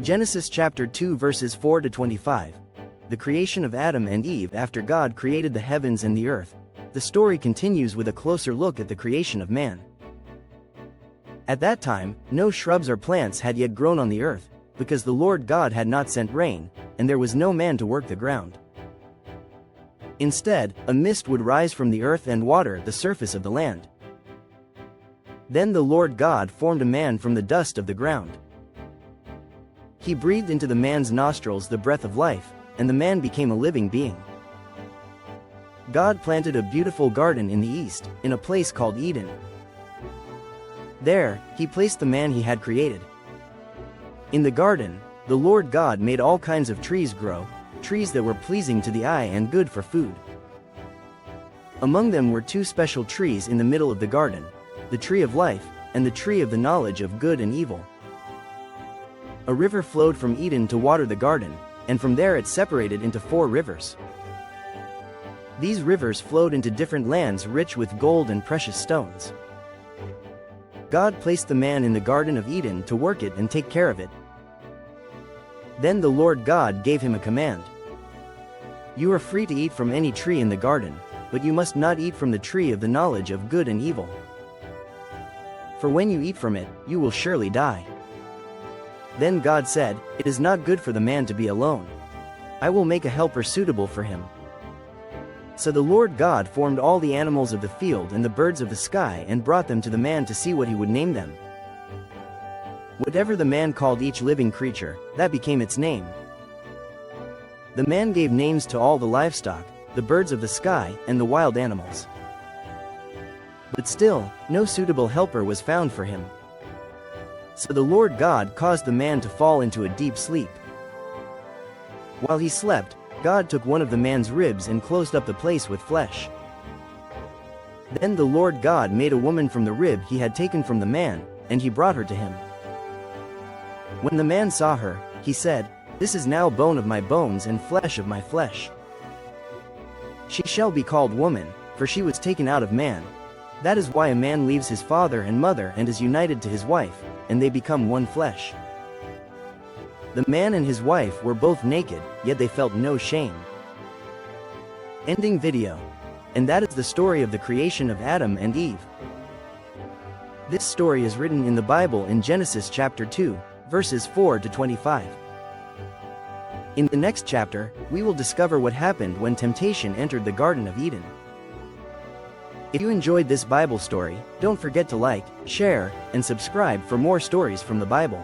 Genesis chapter 2 verses 4 to 25. The creation of Adam and Eve after God created the heavens and the earth. The story continues with a closer look at the creation of man. At that time, no shrubs or plants had yet grown on the earth, because the Lord God had not sent rain, and there was no man to work the ground. Instead, a mist would rise from the earth and water the surface of the land. Then the Lord God formed a man from the dust of the ground. He breathed into the man's nostrils the breath of life, and the man became a living being. God planted a beautiful garden in the east, in a place called Eden. There, he placed the man he had created. In the garden, the Lord God made all kinds of trees grow, trees that were pleasing to the eye and good for food. Among them were two special trees in the middle of the garden, the tree of life, and the tree of the knowledge of good and evil. A river flowed from Eden to water the garden, and from there it separated into 4 rivers. These rivers flowed into different lands rich with gold and precious stones. God placed the man in the Garden of Eden to work it and take care of it. Then the Lord God gave him a command. You are free to eat from any tree in the garden, but you must not eat from the tree of the knowledge of good and evil. For when you eat from it, you will surely die. Then God said, It is not good for the man to be alone. I will make a helper suitable for him. So the Lord God formed all the animals of the field and the birds of the sky and brought them to the man to see what he would name them. Whatever the man called each living creature, that became its name. The man gave names to all the livestock, the birds of the sky, and the wild animals. But still, no suitable helper was found for him. So the Lord God caused the man to fall into a deep sleep. While he slept, God took one of the man's ribs and closed up the place with flesh. Then the Lord God made a woman from the rib he had taken from the man, and he brought her to him. When the man saw her, he said, This is now bone of my bones and flesh of my flesh. She shall be called woman, for she was taken out of man. That is why a man leaves his father and mother and is united to his wife, and they become one flesh. The man and his wife were both naked, yet they felt no shame. Ending video. And that is the story of the creation of Adam and Eve. This story is written in the Bible in Genesis chapter 2, verses 4 to 25. In the next chapter, we will discover what happened when temptation entered the Garden of Eden. If you enjoyed this Bible story, don't forget to like, share, and subscribe for more stories from the Bible.